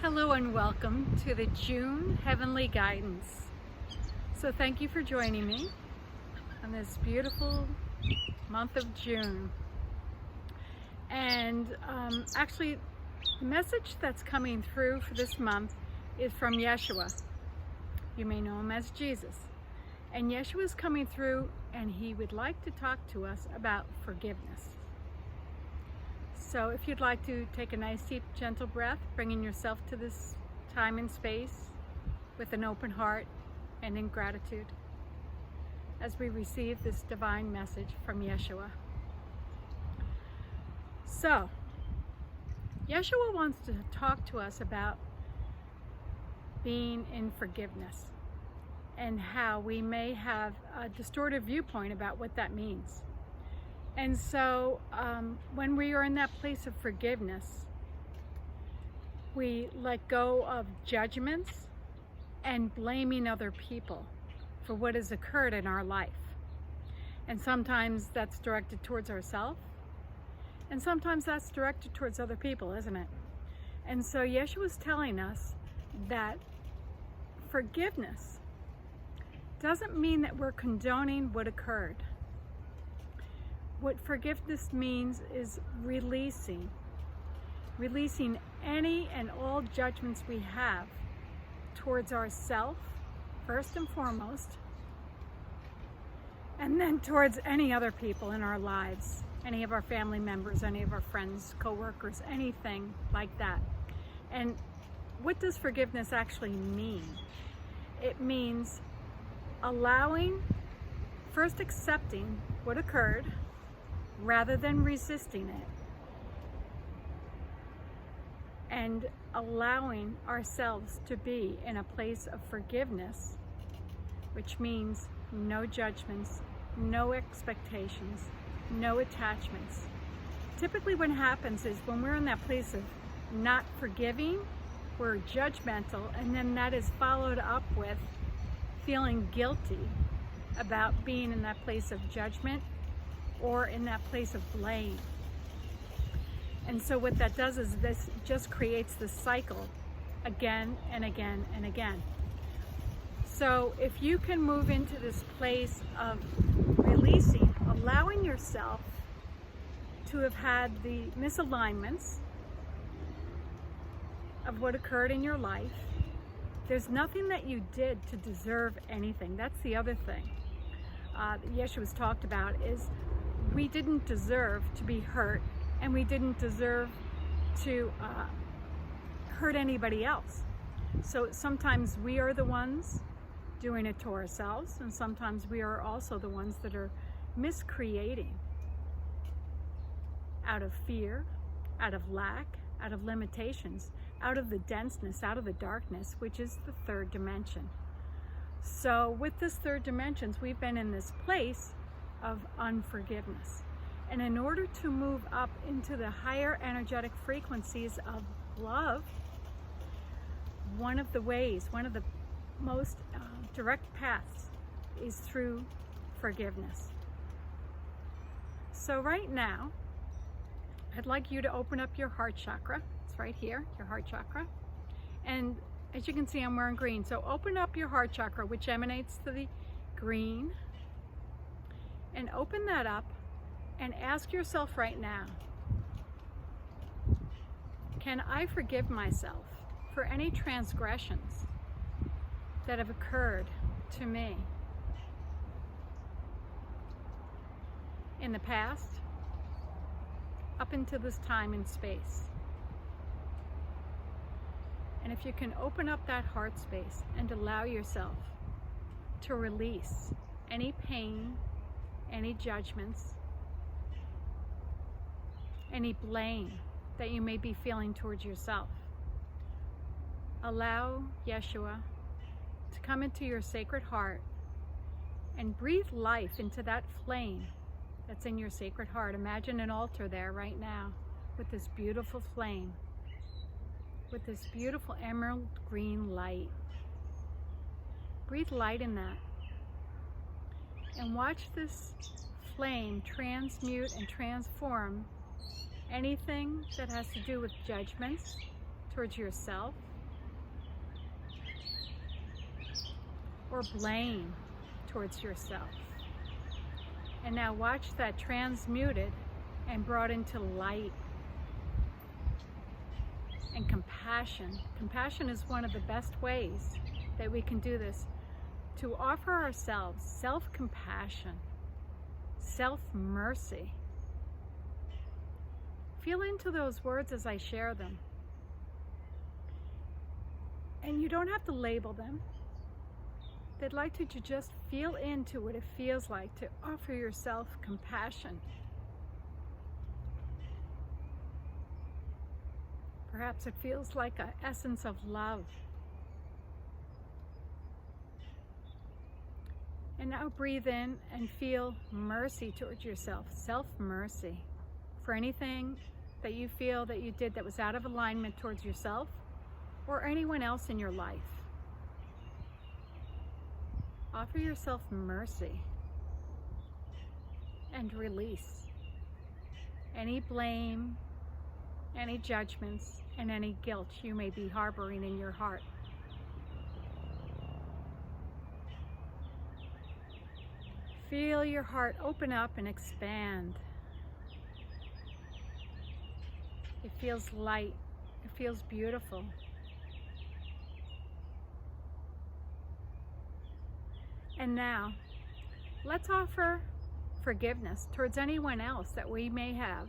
Hello and welcome to the June Heavenly Guidance. So thank you for joining me on this beautiful month of June. And actually, the message that's coming through for this month is from Yeshua. You may know him as Jesus. And Yeshua is coming through and he would like to talk to us about forgiveness. So if you'd like to take a nice, deep, gentle breath, bringing yourself to this time and space with an open heart and in gratitude as we receive this divine message from Yeshua. So, Yeshua wants to talk to us about being in forgiveness and how we may have a distorted viewpoint about what that means. And so when we are in that place of forgiveness, we let go of judgments and blaming other people for what has occurred in our life. And sometimes that's directed towards ourselves, and sometimes that's directed towards other people, isn't it? And so Yeshua is telling us that forgiveness doesn't mean that we're condoning what occurred. What forgiveness means is releasing any and all judgments we have towards ourselves, first and foremost, and then towards any other people in our lives, any of our family members, any of our friends, co-workers, anything like that. And what does forgiveness actually mean? It means first accepting what occurred, rather than resisting it, and allowing ourselves to be in a place of forgiveness, which means no judgments, no expectations, no attachments. Typically what happens is when we're in that place of not forgiving, we're judgmental, and then that is followed up with feeling guilty about being in that place of judgment or in that place of blame. And so what that does is this just creates this cycle again and again and again. So if you can move into this place of releasing, allowing yourself to have had the misalignments of what occurred in your life, there's nothing that you did to deserve anything. That's the other thing Yeshua's talked about is we didn't deserve to be hurt, and we didn't deserve to hurt anybody else. So sometimes we are the ones doing it to ourselves, and sometimes we are also the ones that are miscreating out of fear, out of lack, out of limitations, out of the denseness, out of the darkness, which is the third dimension. So with this third dimension, we've been in this place of unforgiveness. And in order to move up into the higher energetic frequencies of love, one of the most direct paths is through forgiveness. So right now, I'd like you to open up your heart chakra. It's right here, your heart chakra. And as you can see, I'm wearing green. So open up your heart chakra, which emanates to the green, and open that up and ask yourself right now, can I forgive myself for any transgressions that have occurred to me in the past, up into this time and space? And if you can open up that heart space and allow yourself to release any pain, any judgments, any blame that you may be feeling towards yourself, allow Yeshua to come into your sacred heart and breathe life into that flame that's in your sacred heart. Imagine an altar there right now with this beautiful flame, with this beautiful emerald green light. Breathe light in that and watch this flame transmute and transform anything that has to do with judgments towards yourself, or blame towards yourself. And now watch that transmuted and brought into light and compassion. Compassion is one of the best ways that we can do this, to offer ourselves self-compassion, self-mercy. Feel into those words as I share them. And you don't have to label them. They'd like you to just feel into what it feels like to offer yourself compassion. Perhaps it feels like an essence of love. And now breathe in and feel mercy towards yourself, self-mercy for anything that you feel that you did that was out of alignment towards yourself or anyone else in your life. Offer yourself mercy and release any blame, any judgments, and any guilt you may be harboring in your heart. Feel your heart open up and expand. It feels light. It feels beautiful. And now, let's offer forgiveness towards anyone else that we may have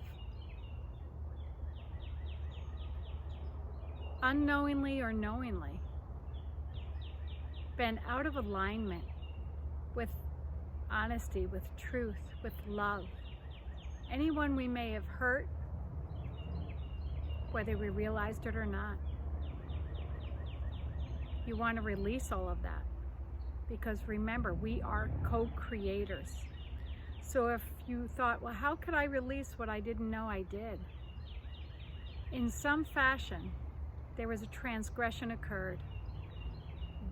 unknowingly or knowingly been out of alignment with honesty, with truth, with love. Anyone we may have hurt, whether we realized it or not. You want to release all of that, because remember, we are co-creators. So if you thought, well, how could I release what I didn't know I did? In some fashion, there was a transgression occurred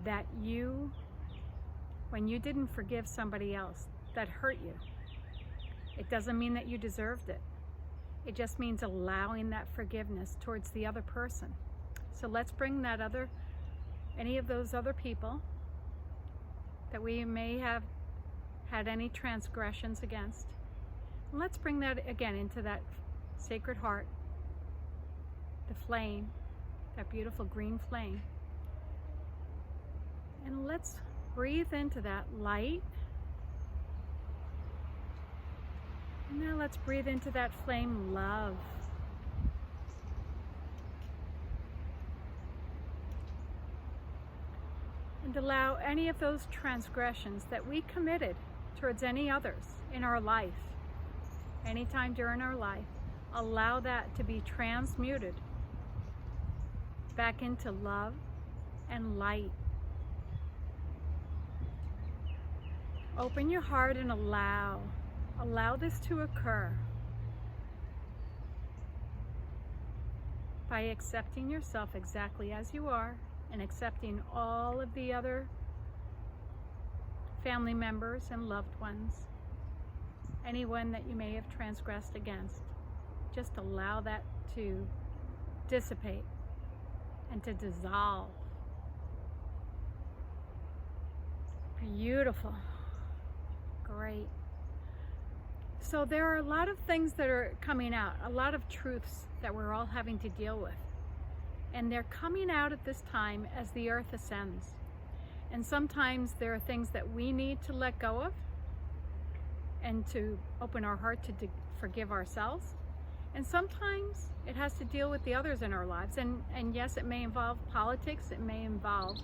that you, when you didn't forgive somebody else that hurt you, it doesn't mean that you deserved it. It just means allowing that forgiveness towards the other person. So let's bring that any of those other people that we may have had any transgressions against. And let's bring that again into that sacred heart, the flame, that beautiful green flame. And let's breathe into that light. And now let's breathe into that flame, love. And allow any of those transgressions that we committed towards any others in our life, anytime during our life, allow that to be transmuted back into love and light. Open your heart and allow this to occur by accepting yourself exactly as you are and accepting all of the other family members and loved ones, anyone that you may have transgressed against. Just allow that to dissipate and to dissolve. Beautiful. Great. So there are a lot of things that are coming out, a lot of truths that we're all having to deal with. And they're coming out at this time as the earth ascends. And sometimes there are things that we need to let go of and to open our heart to forgive ourselves. And sometimes it has to deal with the others in our lives. And yes, it may involve politics, it may involve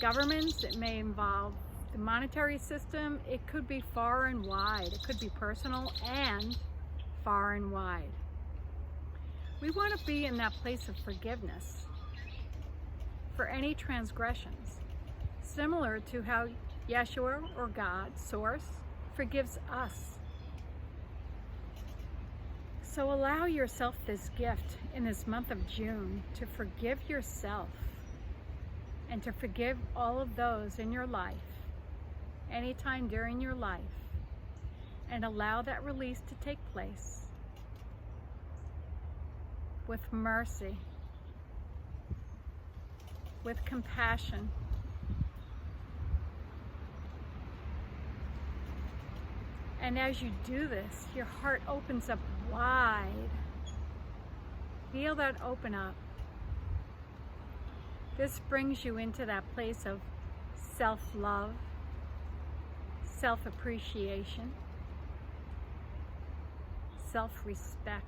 governments, it may involve the monetary system. It could be far and wide. It could be personal and far and wide. We want to be in that place of forgiveness for any transgressions, similar to how Yeshua or God, Source, forgives us. So allow yourself this gift in this month of June to forgive yourself and to forgive all of those in your life, anytime during your life, and allow that release to take place with mercy, with compassion, And as you do this, your heart opens up wide. Feel that open up. This brings you into that place of self-love, self-appreciation, self-respect.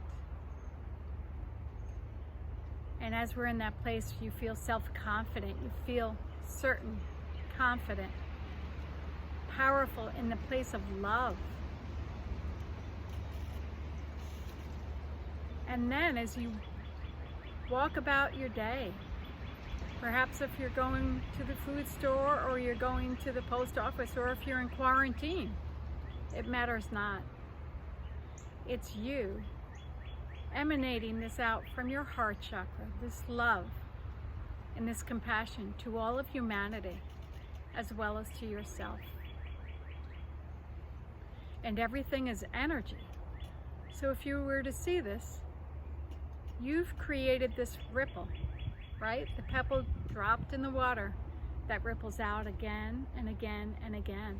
And as we're in that place, you feel self-confident, you feel certain, confident, powerful in the place of love. And then as you walk about your day, perhaps if you're going to the food store or you're going to the post office or if you're in quarantine, it matters not. It's you emanating this out from your heart chakra, this love and this compassion to all of humanity as well as to yourself. And everything is energy. So if you were to see this, you've created this ripple, right? The pebble dropped in the water that ripples out again and again and again.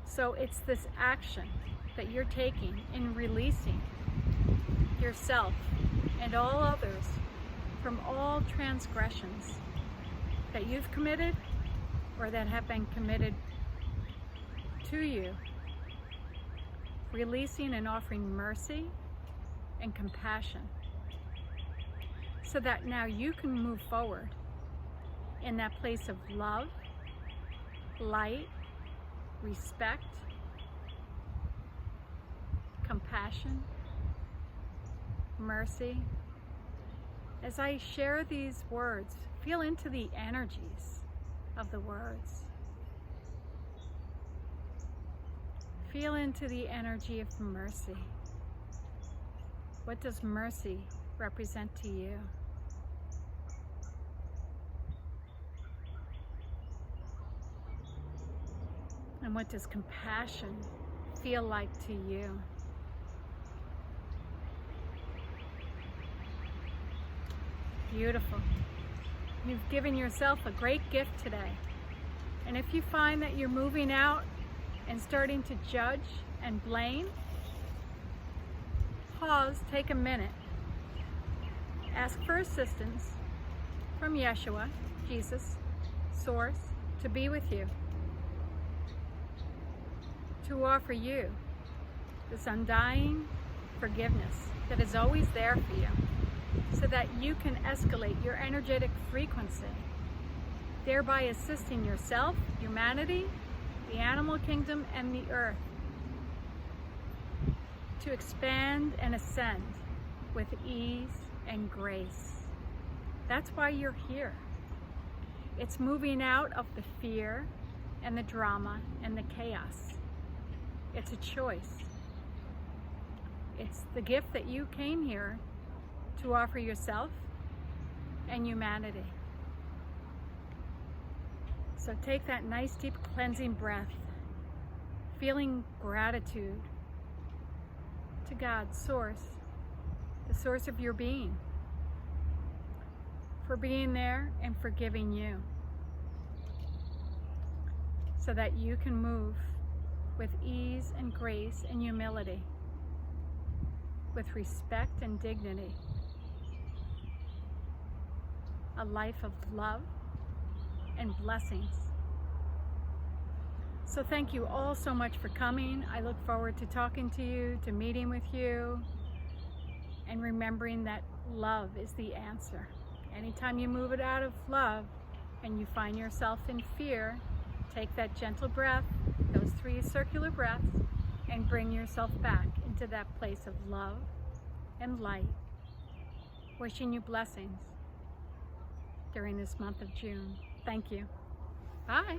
So it's this action that you're taking in releasing yourself and all others from all transgressions that you've committed or that have been committed to you. Releasing and offering mercy and compassion so that now you can move forward in that place of love, light, respect, compassion, mercy. As I share these words, feel into the energies of the words. Feel into the energy of mercy. What does mercy represent to you? And what does compassion feel like to you? Beautiful. You've given yourself a great gift today. And if you find that you're moving out and starting to judge and blame, pause, take a minute. Ask for assistance from Yeshua, Jesus, Source, to be with you, to offer you this undying forgiveness that is always there for you, so that you can escalate your energetic frequency, thereby assisting yourself, humanity, the animal kingdom, and the earth to expand and ascend with ease and grace. That's why you're here. It's moving out of the fear and the drama and the chaos. It's a choice. It's the gift that you came here to offer yourself and humanity. So take that nice deep cleansing breath, feeling gratitude to God, Source, the source of your being, for being there and for giving you, so that you can move with ease and grace and humility, with respect and dignity, a life of love and blessings. So thank you all so much for coming. I look forward to talking to you, to meeting with you, and remembering that love is the answer. Anytime you move it out of love and you find yourself in fear, take that gentle breath, those 3 circular breaths, and bring yourself back into that place of love and light. Wishing you blessings during this month of June. Thank you. Bye.